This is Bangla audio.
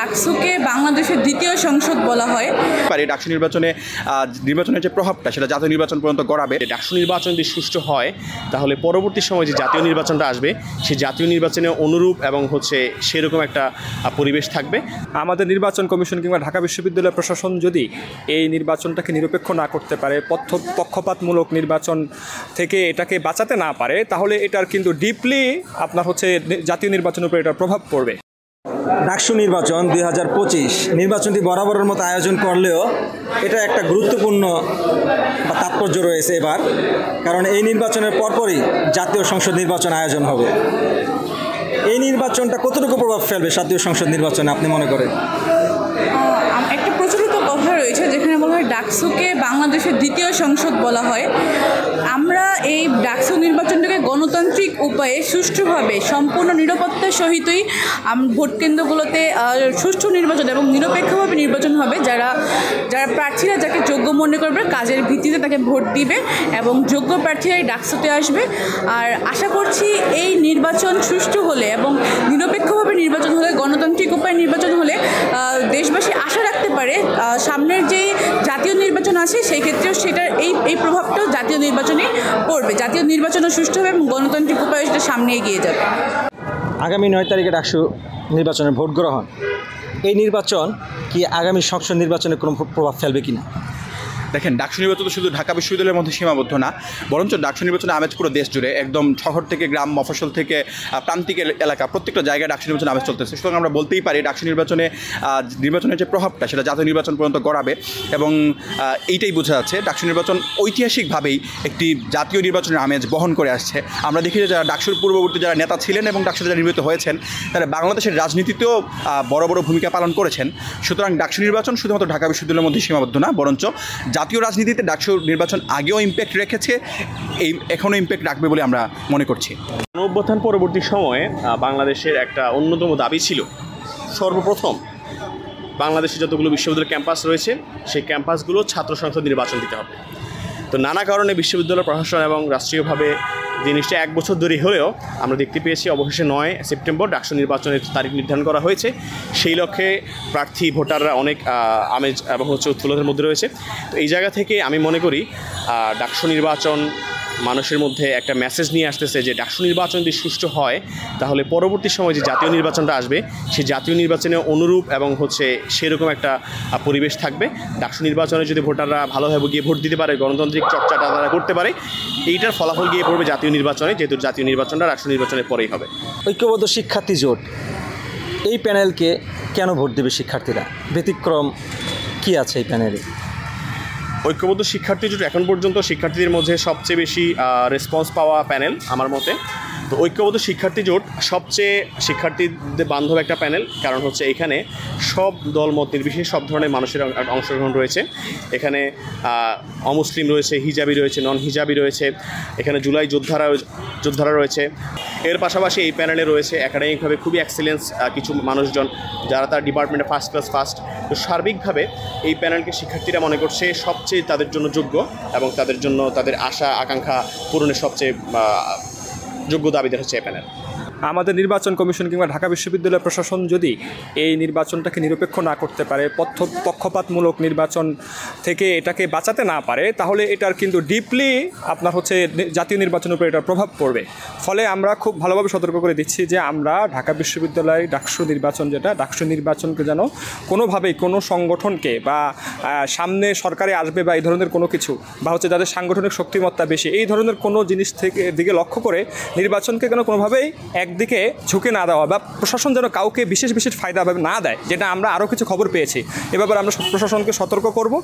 ডাকসুকে বাংলাদেশের দ্বিতীয় সংসদ বলা হয়। ডাকসু নির্বাচনের যে প্রভাবটা সেটা জাতীয় নির্বাচন পর্যন্ত গড়াবে। ডাকসু নির্বাচন যদি সুষ্ঠু হয় তাহলে পরবর্তী সময় যে জাতীয় নির্বাচনটা আসবে সেই জাতীয় নির্বাচনে অনুরূপ এবং সেরকম একটা পরিবেশ থাকবে। আমাদের নির্বাচন কমিশন কিংবা ঢাকা বিশ্ববিদ্যালয় প্রশাসন যদি এই নির্বাচনটাকে নিরপেক্ষ না করতে পারে, পক্ষপাতমূলক নির্বাচন থেকে এটাকে বাঁচাতে না পারে, তাহলে এটার কিন্তু ডিপলি জাতীয় নির্বাচনের উপর এটার প্রভাব পড়বে। ডাকসু নির্বাচন 2025 নির্বাচনটি বরাবরের মতো আয়োজন করলেও এটা একটা গুরুত্বপূর্ণ তাৎপর্য রয়েছে এবার, কারণ এই নির্বাচনের পরপরই জাতীয় সংসদ নির্বাচন আয়োজন হবে। এই নির্বাচনটা কতটুকু প্রভাব ফেলবে জাতীয় সংসদ নির্বাচনে আপনি মনে করেন? একটা প্রচলিত কথা রয়েছে যেখানে বলা হয় ডাকসুকে বাংলাদেশের দ্বিতীয় সংসদ বলা হয়। আমরা এই ডাকসু নির্বাচনটাকে গণতান্ত্রিক উপায়ে সুষ্ঠুভাবে সম্পূর্ণ নিরাপত্তার সহিতই ভোট কেন্দ্রগুলোতে সুষ্ঠু নির্বাচন এবং নিরপেক্ষভাবে নির্বাচন হবে। যারা প্রার্থীরা যাকে যোগ্য মনে করবে কাজের ভিত্তিতে তাকে ভোট দিবে এবং যোগ্য প্রার্থীরাই ডাকসুতে আসবে। আর আশা করছি এই নির্বাচন সুষ্ঠু হলে এবং নিরপেক্ষভাবে নির্বাচন হলে, গণতান্ত্রিক উপায়ে নির্বাচন হলে দেশবাসী আশা রাখতে পারে সামনের যেই জাতীয় নির্বাচন আছে সেই ক্ষেত্রেও সেটার এই প্রভাবটাও জাতীয় নির্বাচনে পড়বে। জাতীয় নির্বাচনও সুষ্ঠু হবে এবং গণতান্ত্রিক উপায়ে সেটা সামনে এগিয়ে যাবে। আগামী 9 তারিখে ডাকসু নির্বাচনের ভোট গ্রহণ, এই নির্বাচন কি আগামী সংসদ নির্বাচনে কোনো প্রভাব ফেলবে কিনা? দেখেন, ডাকসু নির্বাচন তো শুধু ঢাকা বিশ্ববিদ্যালয়ের মধ্যে সীমাবদ্ধ না, বরঞ্চ ডাকসু নির্বাচনের আমেজ পুরো দেশ জুড়ে, একদম শহর থেকে গ্রাম, মফস্বল থেকে প্রান্তিক এলাকা, প্রত্যেকটা জায়গায় ডাকসু নির্বাচন আমেজ চলতেছে। সুতরাং আমরা বলতেই পারি ডাকসু নির্বাচনের যে প্রভাবটা সেটা জাতীয় নির্বাচন পর্যন্ত গড়াবে এবং এইটাই বোঝা যাচ্ছে ডাকসু নির্বাচন ঐতিহাসিকভাবেই একটি জাতীয় নির্বাচনের আমেজ বহন করে আসছে। আমরা দেখি যে যারা ডাকসুর পূর্ববর্তী যারা নেতা ছিলেন এবং ডাকসুতে যারা নির্বাচিত হয়েছেন তারা বাংলাদেশের রাজনীতিতেও বড় বড় ভূমিকা পালন করেছেন। সুতরাং ডাকসু নির্বাচন শুধুমাত্র ঢাকা বিশ্ববিদ্যালয়ের মধ্যে সীমাবদ্ধ না, বরঞ্চ জাতীয় রাজনীতিতে ডাকসু নির্বাচন আগেও ইম্প্যাক্ট রেখেছে, এখনও ইম্প্যাক্ট রাখবে বলে আমরা মনে করছি। গণঅভ্যুত্থান পরবর্তী সময়ে বাংলাদেশের একটা অন্যতম দাবি ছিল সর্বপ্রথম বাংলাদেশে যতগুলো বিশ্ববিদ্যালয় ক্যাম্পাস রয়েছে সেই ক্যাম্পাসগুলো ছাত্র সংসদ নির্বাচন দিতে হবে। তো নানা কারণে বিশ্ববিদ্যালয় প্রশাসন এবং রাষ্ট্রীয়ভাবে জিনিসটা 1 বছর ধরে হলেও আমরা দেখতে পেয়েছি অবশেষে 9 সেপ্টেম্বর ডাকসু নির্বাচনের তারিখ নির্ধারণ করা হয়েছে। সেই লক্ষ্যে প্রার্থী ভোটাররা অনেক আমেজ এবং উৎফুল্লতার মধ্যে রয়েছে। তো এই জায়গা থেকে আমি মনে করি ডাকসু নির্বাচন মানুষের মধ্যে একটা মেসেজ নিয়ে আসতেছে যে ডাকসু নির্বাচন যদি সুষ্ঠু হয় তাহলে পরবর্তী সময় যে জাতীয় নির্বাচনটা আসবে সেই জাতীয় নির্বাচনে অনুরূপ এবং সেরকম একটা পরিবেশ থাকবে। ডাকসু নির্বাচনে যদি ভোটাররা ভালোভাবে গিয়ে ভোট দিতে পারে, গণতান্ত্রিক চর্চাটা তারা করতে পারে, এইটার ফলাফল গিয়ে পড়বে জাতীয় নির্বাচনে, যেহেতু জাতীয় নির্বাচনটা ডাকসু নির্বাচনের পরেই হবে। ঐক্যবদ্ধ শিক্ষার্থী জোট এই প্যানেলকে কেন ভোট দেবে শিক্ষার্থীরা? ব্যতিক্রম কি আছে এই প্যানেলে? ঐক্যবদ্ধ শিক্ষার্থী জোট এখন পর্যন্ত শিক্ষার্থীদের মধ্যে সবচেয়ে বেশি রেসপন্স পাওয়া প্যানেল আমার মতে। তো ঐক্যবদ্ধ শিক্ষার্থী জোট সবচেয়ে শিক্ষার্থীদের বান্ধব একটা প্যানেল, কারণ এখানে সব দলমত নির্বিশেষে সব ধরনের মানুষের অংশগ্রহণ রয়েছে। এখানে অমুসলিম রয়েছে, হিজাবি রয়েছে, নন হিজাবি রয়েছে, এখানে জুলাই যোদ্ধারা রয়েছে। এর পাশাপাশি এই প্যানেলে রয়েছে একাডেমিকভাবে খুবই এক্সেলেন্স কিছু মানুষজন যারা তার ডিপার্টমেন্টে ফার্স্ট। তো সার্বিকভাবে এই প্যানেলকে শিক্ষার্থীরা মনে করছে সবচেয়ে তাদের জন্য যোগ্য এবং তাদের জন্য তাদের আশা আকাঙ্ক্ষা পূরণের সবচেয়ে যোগ্য দাবিদার হচ্ছে এই প্যানেল। আমাদের নির্বাচন কমিশন কিংবা ঢাকা বিশ্ববিদ্যালয় প্রশাসন যদি এই নির্বাচনটাকে নিরপেক্ষ না করতে পারে, পক্ষপাতমূলক নির্বাচন থেকে এটাকে বাঁচাতে না পারে, তাহলে এটার কিন্তু ডিপলি জাতীয় নির্বাচনের উপর এটার প্রভাব পড়বে। ফলে আমরা খুব ভালোভাবে সতর্ক করে দিচ্ছি যে আমরা ঢাকা বিশ্ববিদ্যালয় ডাকসু নির্বাচনকে যেন কোনোভাবেই কোনো সংগঠনকে বা সামনে সরকারে আসবে বা এই ধরনের কোনো কিছু বা যাদের সাংগঠনিক শক্তিমত্তা বেশি এই ধরনের কোনো জিনিস দিকে লক্ষ্য করে নির্বাচনকে যেন কোনোভাবেই একদিকে ঝুঁকে না দেওয়া বা প্রশাসন যেন কাউকে বিশেষ ফায়দা না দেয়, যেটা আমরা আরও কিছু খবর পেয়েছি। এ ব্যাপারে আমরা প্রশাসনকে সতর্ক করব।